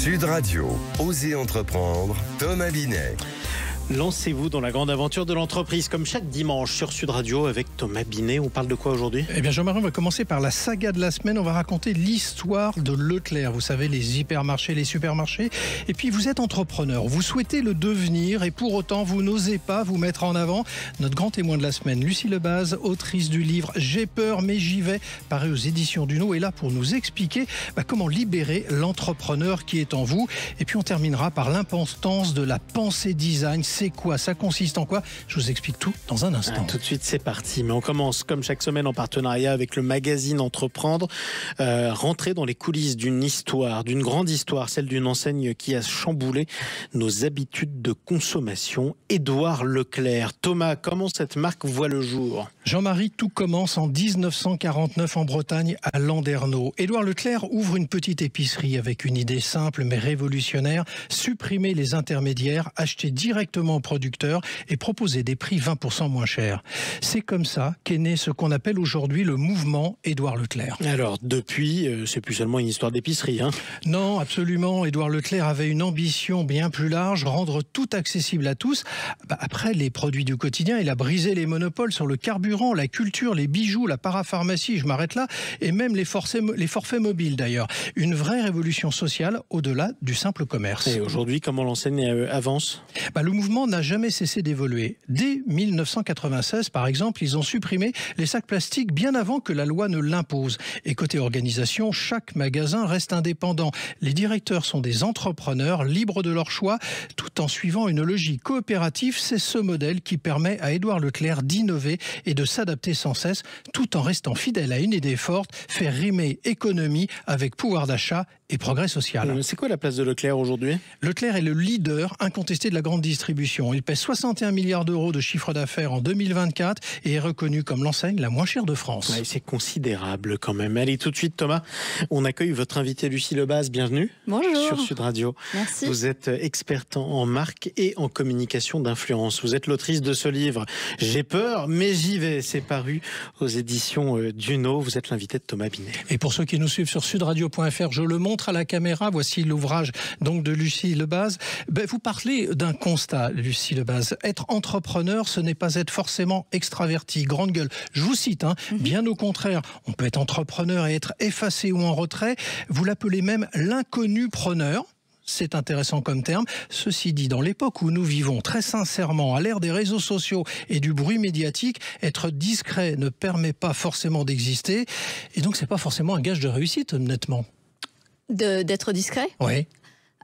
Sud Radio, Osez entreprendre, Thomas Binet. Lancez-vous dans la grande aventure de l'entreprise, comme chaque dimanche sur Sud Radio avec Thomas Binet. On parle de quoi aujourd'hui ? Eh bien, Jean-Marie, on va commencer par la saga de la semaine. On va raconter l'histoire de Leclerc. Vous savez, les hypermarchés, les supermarchés. Et puis, vous êtes entrepreneur. Vous souhaitez le devenir et pour autant, vous n'osez pas vous mettre en avant. Notre grand témoin de la semaine, Lucie Lebaz, autrice du livre « J'ai peur, mais j'y vais », paru aux éditions Duno, est là pour nous expliquer comment libérer l'entrepreneur qui est en vous. Et puis, on terminera par l'importance de la pensée design. C'est quoi ? Ça consiste en quoi ? Je vous explique tout dans un instant. Tout de suite, c'est parti. Mais on commence, comme chaque semaine, en partenariat avec le magazine Entreprendre. Rentrer dans les coulisses d'une histoire, d'une grande histoire, celle d'une enseigne qui a chamboulé nos habitudes de consommation. Édouard Leclerc. Thomas, comment cette marque voit le jour ? Jean-Marie, tout commence en 1949 en Bretagne, à Landerneau. Édouard Leclerc ouvre une petite épicerie avec une idée simple mais révolutionnaire. Supprimer les intermédiaires, acheter directement aux producteurs et proposer des prix 20% moins chers. C'est comme ça qu'est né ce qu'on appelle aujourd'hui le mouvement Édouard Leclerc. Alors, depuis, c'est plus seulement une histoire d'épicerie, hein ? Non, absolument. Édouard Leclerc avait une ambition bien plus large, rendre tout accessible à tous. Après les produits du quotidien, il a brisé les monopoles sur le carburant, la culture, les bijoux, la parapharmacie, je m'arrête là, et même les forfaits mobiles d'ailleurs. Une vraie révolution sociale au-delà du simple commerce. Et aujourd'hui, comment l'enseigne avance ? Le mouvement n'a jamais cessé d'évoluer. Dès 1996, par exemple, ils ont supprimé les sacs plastiques bien avant que la loi ne l'impose. Et côté organisation, chaque magasin reste indépendant. Les directeurs sont des entrepreneurs libres de leur choix, tout en suivant une logique coopérative. C'est ce modèle qui permet à Édouard Leclerc d'innover et de s'adapter sans cesse, tout en restant fidèle à une idée forte, faire rimer économie avec pouvoir d'achat et progrès social. C'est quoi la place de Leclerc aujourd'hui ? Leclerc est le leader incontesté de la grande distribution. Il pèse 61 milliards d'euros de chiffre d'affaires en 2024 et est reconnu comme l'enseigne la moins chère de France. Ouais, c'est considérable quand même. Allez, tout de suite, Thomas, on accueille votre invitée Lucie Lebaz. Bienvenue. Bonjour. Sur Sud Radio. Merci. Vous êtes experte en marque et en communication d'influence. Vous êtes l'autrice de ce livre « J'ai peur, mais j'y vais ». C'est paru aux éditions Duno. Vous êtes l'invitée de Thomas Binet. Et pour ceux qui nous suivent sur sudradio.fr, je le montre à la caméra. Voici l'ouvrage donc de Lucie Lebaz. Vous parlez d'un constat, Lucie Lebaz. Être entrepreneur, ce n'est pas être forcément extraverti, grande gueule. Je vous cite, bien au contraire, on peut être entrepreneur et être effacé ou en retrait. Vous l'appelez même l'inconnu preneur. C'est intéressant comme terme. Ceci dit, dans l'époque où nous vivons, très sincèrement, à l'ère des réseaux sociaux et du bruit médiatique, être discret ne permet pas forcément d'exister. Et donc, c'est pas forcément un gage de réussite, honnêtement. D'être discret ? Oui.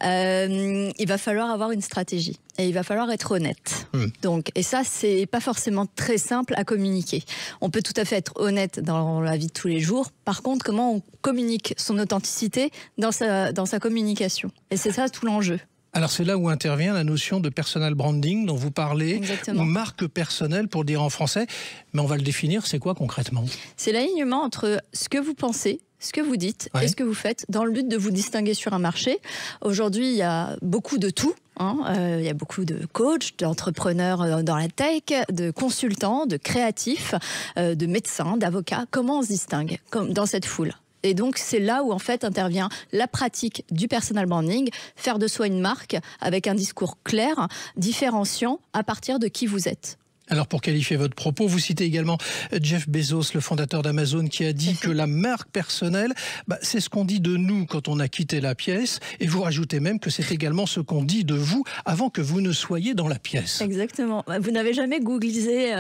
Il va falloir avoir une stratégie et il va falloir être honnête. Donc, et ça, c'est pas forcément très simple à communiquer. On peut tout à fait être honnête dans la vie de tous les jours. Par contre, comment on communique son authenticité dans sa communication ? Et c'est ça tout l'enjeu. Alors c'est là où intervient la notion de personal branding dont vous parlez, Exactement. ou marque personnelle pour le dire en français, mais on va le définir, c'est quoi concrètement ? C'est l'alignement entre ce que vous pensez, ce que vous dites et ce que vous faites dans le but de vous distinguer sur un marché. Aujourd'hui, il y a beaucoup de tout. Il y a beaucoup de coachs, d'entrepreneurs dans la tech, de consultants, de créatifs, de médecins, d'avocats. Comment on se distingue dans cette foule ? Et donc, c'est là où, en fait, intervient la pratique du personal branding, faire de soi une marque avec un discours clair, différenciant à partir de qui vous êtes. Alors, pour qualifier votre propos, vous citez également Jeff Bezos, le fondateur d'Amazon, qui a dit que la marque personnelle, c'est ce qu'on dit de nous quand on a quitté la pièce. Et vous rajoutez même que c'est également ce qu'on dit de vous avant que vous ne soyez dans la pièce. Exactement. Vous n'avez jamais googlisé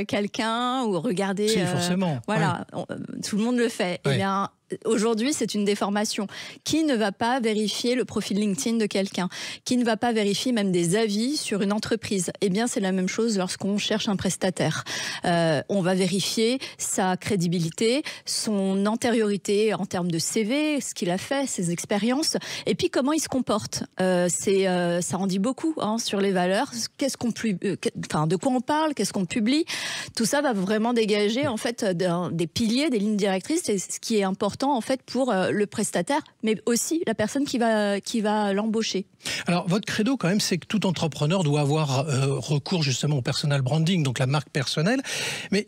quelqu'un ou regardé... Si, forcément. Voilà, tout le monde le fait. Ouais. Eh bien, aujourd'hui, c'est une déformation. Qui ne va pas vérifier le profil LinkedIn de quelqu'un ? Qui ne va pas vérifier même des avis sur une entreprise ? Eh bien, c'est la même chose lorsqu'on cherche un prestataire. On va vérifier sa crédibilité, son antériorité en termes de CV, ce qu'il a fait, ses expériences, et puis comment il se comporte. Ça en dit beaucoup sur les valeurs. De quoi on parle ? Qu'est-ce qu'on publie ? Tout ça va vraiment dégager en fait des piliers, des lignes directrices. C'est ce qui est important en fait pour le prestataire, mais aussi la personne qui va l'embaucher. Alors, votre credo, quand même, c'est que tout entrepreneur doit avoir recours justement au personal branding, donc la marque personnelle. Mais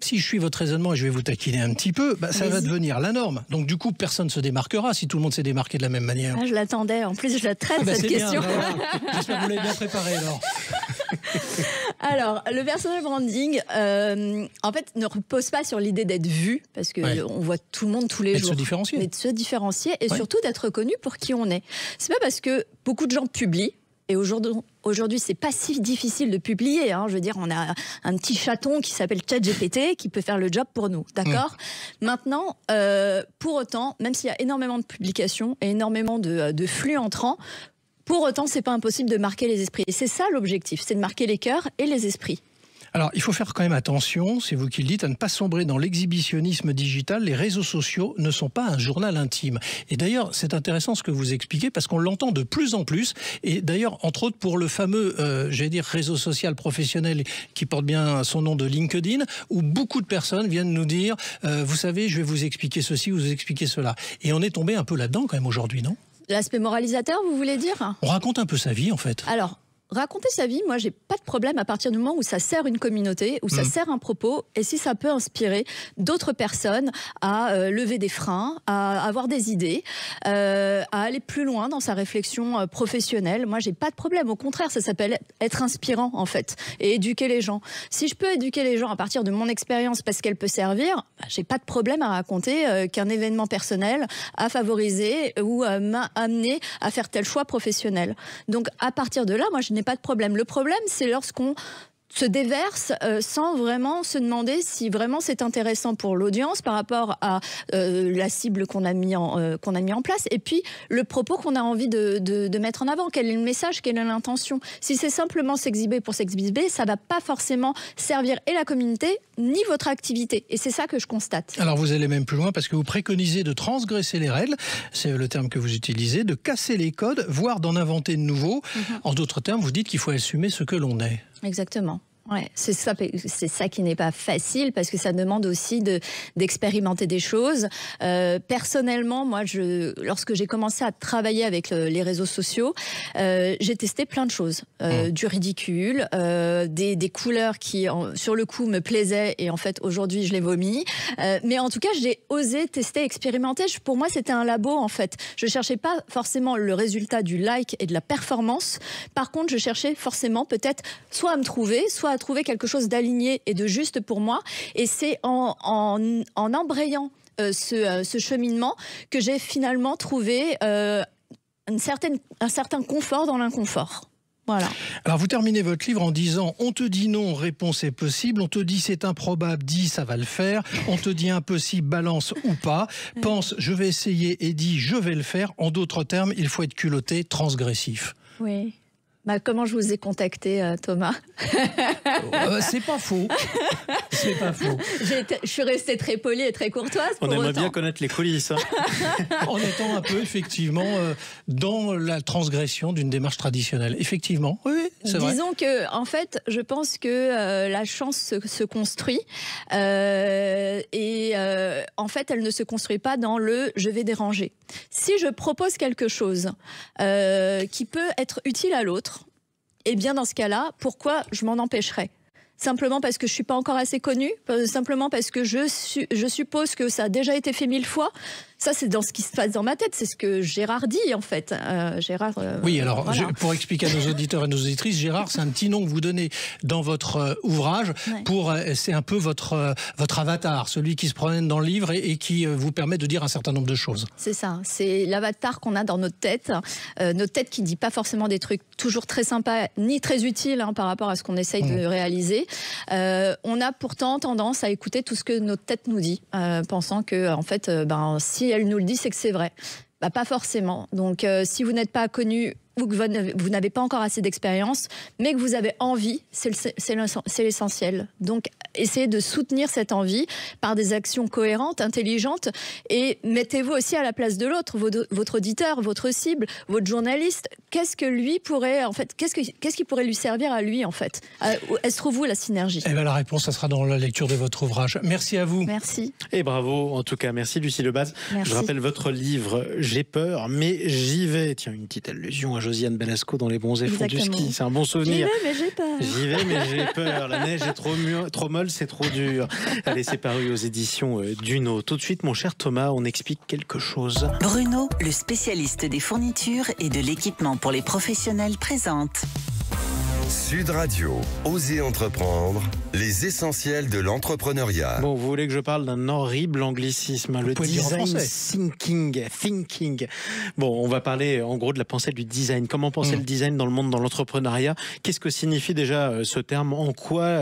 si je suis votre raisonnement et je vais vous taquiner un petit peu, ça va devenir la norme. Donc du coup, personne ne se démarquera si tout le monde s'est démarqué de la même manière. Ah, je l'attendais. En plus, je la traite, cette question. Bien, voilà. J'espère que vous l'avez bien préparé alors. Alors, le personal branding, en fait, ne repose pas sur l'idée d'être vu, parce que on voit tout le monde tous les jours. Mais de se différencier et surtout d'être reconnu pour qui on est. C'est pas parce que beaucoup de gens publient, et aujourd'hui, c'est pas si difficile de publier. Je veux dire, on a un petit chaton qui s'appelle ChatGPT qui peut faire le job pour nous, d'accord ? Maintenant, pour autant, même s'il y a énormément de publications et énormément de flux entrants, pour autant, c'est pas impossible de marquer les esprits. Et c'est ça l'objectif, c'est de marquer les cœurs et les esprits. Alors, il faut faire quand même attention, c'est vous qui le dites, à ne pas sombrer dans l'exhibitionnisme digital. Les réseaux sociaux ne sont pas un journal intime. Et d'ailleurs, c'est intéressant ce que vous expliquez parce qu'on l'entend de plus en plus. Et d'ailleurs, entre autres, pour le fameux, réseau social professionnel qui porte bien son nom de LinkedIn, où beaucoup de personnes viennent nous dire, vous savez, je vais vous expliquer ceci, vous expliquer cela. Et on est tombé un peu là-dedans quand même aujourd'hui, non ? L'aspect moralisateur, vous voulez dire ? On raconte un peu sa vie, en fait. Alors, raconter sa vie, moi, j'ai pas de problème à partir du moment où ça sert une communauté, où ça sert un propos, et si ça peut inspirer d'autres personnes à lever des freins, à avoir des idées, à aller plus loin dans sa réflexion professionnelle. Moi, j'ai pas de problème. Au contraire, ça s'appelle être inspirant, en fait, et éduquer les gens. Si je peux éduquer les gens à partir de mon expérience parce qu'elle peut servir, j'ai pas de problème à raconter qu'un événement personnel a favorisé ou m'a amené à faire tel choix professionnel. Donc, à partir de là, moi, je n'ai pas de problème. Le problème, c'est lorsqu'on se déverse sans vraiment se demander si vraiment c'est intéressant pour l'audience par rapport à la cible qu'on a mis en place et puis le propos qu'on a envie de mettre en avant. Quel est le message, quelle est l'intention ? Si c'est simplement s'exhiber pour s'exhiber, ça ne va pas forcément servir et la communauté ni votre activité. Et c'est ça que je constate. Alors vous allez même plus loin parce que vous préconisez de transgresser les règles, c'est le terme que vous utilisez, de casser les codes, voire d'en inventer de nouveaux. En d'autres termes, vous dites qu'il faut assumer ce que l'on est. Exactement. Ouais, c'est ça qui n'est pas facile parce que ça demande aussi d'expérimenter des choses. Personnellement, moi, lorsque j'ai commencé à travailler avec les réseaux sociaux, j'ai testé plein de choses, du ridicule, des couleurs qui, sur le coup, me plaisaient et en fait aujourd'hui je les vomis. Mais en tout cas, j'ai osé tester, expérimenter. Pour moi, c'était un labo en fait. Je cherchais pas forcément le résultat du like et de la performance. Par contre, je cherchais forcément peut-être soit à me trouver, soit à trouver quelque chose d'aligné et de juste pour moi. Et c'est en embrayant ce cheminement que j'ai finalement trouvé un certain confort dans l'inconfort. Voilà. Alors vous terminez votre livre en disant on te dit non, réponse est possible, on te dit c'est improbable, dis ça va le faire, on te dit impossible, balance ou pas, pense je vais essayer et dis je vais le faire. En d'autres termes, il faut être culotté, transgressif. Oui. Comment je vous ai contacté, Thomas ? C'est pas faux. C'est pas faux. Je suis restée très polie et très courtoise. On aimerait bien connaître les coulisses. En étant un peu, effectivement, dans la transgression d'une démarche traditionnelle. Effectivement, oui, c'est vrai. Disons que, en fait, je pense que la chance se construit. Et en fait, elle ne se construit pas dans le « je vais déranger ». Si je propose quelque chose qui peut être utile à l'autre, eh bien, dans ce cas-là, pourquoi je m'en empêcherais ? Simplement parce que je ne suis pas encore assez connue ? Simplement parce que je suppose que ça a déjà été fait 1000 fois ? Ça, c'est dans ce qui se passe dans ma tête. C'est ce que Gérard dit, en fait. Gérard. Oui, alors, voilà. pour expliquer à nos auditeurs et nos auditrices, Gérard, c'est un petit nom que vous donnez dans votre ouvrage. C'est un peu votre avatar, celui qui se promène dans le livre et qui vous permet de dire un certain nombre de choses. C'est ça. C'est l'avatar qu'on a dans notre tête. Notre tête qui ne dit pas forcément des trucs toujours très sympas, ni très utiles par rapport à ce qu'on essaye de réaliser. On a pourtant tendance à écouter tout ce que notre tête nous dit, pensant que, en fait, si elle nous le dit, c'est que c'est vrai. Pas forcément. Donc, si vous n'êtes pas connu ou que vous n'avez pas encore assez d'expérience, mais que vous avez envie, c'est l'essentiel. Donc, essayez de soutenir cette envie par des actions cohérentes, intelligentes, et mettez-vous aussi à la place de l'autre, votre auditeur, votre cible, votre journaliste. Qu'est-ce que lui pourrait, en fait, qu'est-ce qui pourrait lui servir à lui, en fait ? Est-ce trouve vous la synergie ? Eh bien, la réponse, ça sera dans la lecture de votre ouvrage. Merci à vous. Merci. Et bravo, en tout cas, merci Lucie Lebaz. Merci. Je rappelle votre livre « J'ai peur, mais j'y vais ». Tiens, une petite allusion à Josiane Belasco dans Les Bons et Fonds du Exactement. Ski. C'est un bon souvenir. J'y vais, mais j'ai peur. J'y vais, mais j'ai peur. La neige est trop molle, c'est trop dur. Allez, c'est paru aux éditions Duno. Tout de suite, mon cher Thomas, on explique quelque chose. Bruno, le spécialiste des fournitures et de l'équipement pour les professionnels, présente. Sud Radio, Osez entreprendre, les essentiels de l'entrepreneuriat. Bon, vous voulez que je parle d'un horrible anglicisme, le pouvez le dire en design français. thinking. Bon, on va parler en gros de la pensée du design. Comment penser le design dans le monde, dans l'entrepreneuriat? Qu'est-ce que signifie déjà ce terme? En quoi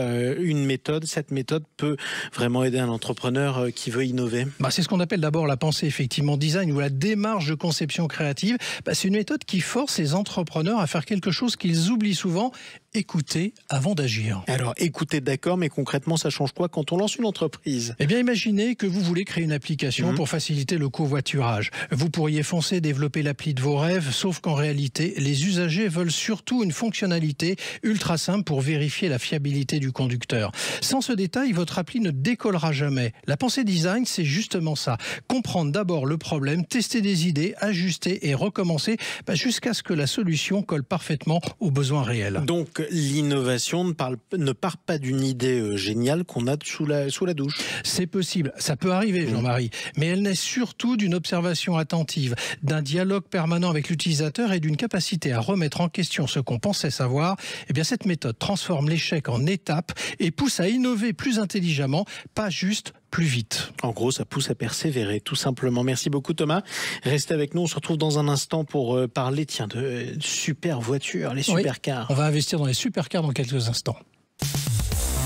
cette méthode peut vraiment aider un entrepreneur qui veut innover? C'est ce qu'on appelle d'abord la pensée effectivement design ou la démarche de conception créative. C'est une méthode qui force les entrepreneurs à faire quelque chose qu'ils oublient souvent: écouter avant d'agir. Alors, écoutez, d'accord, mais concrètement, ça change quoi quand on lance une entreprise? Eh bien, imaginez que vous voulez créer une application pour faciliter le covoiturage. Vous pourriez foncer développer l'appli de vos rêves, sauf qu'en réalité, les usagers veulent surtout une fonctionnalité ultra simple pour vérifier la fiabilité du conducteur. Sans ce détail, votre appli ne décollera jamais. La pensée design, c'est justement ça. Comprendre d'abord le problème, tester des idées, ajuster et recommencer jusqu'à ce que la solution colle parfaitement aux besoins réels. Donc, l'innovation ne part pas d'une idée géniale qu'on a sous la douche. C'est possible, ça peut arriver, Jean-Marie, mais elle naît surtout d'une observation attentive, d'un dialogue permanent avec l'utilisateur et d'une capacité à remettre en question ce qu'on pensait savoir. Eh bien, cette méthode transforme l'échec en étape et pousse à innover plus intelligemment, pas juste plus vite. En gros, ça pousse à persévérer, tout simplement. Merci beaucoup, Thomas. Restez avec nous. On se retrouve dans un instant pour parler, de super voitures, les supercars. On va investir dans les supercars dans quelques instants.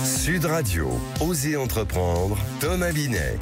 Sud Radio, Osez entreprendre, Thomas Binet.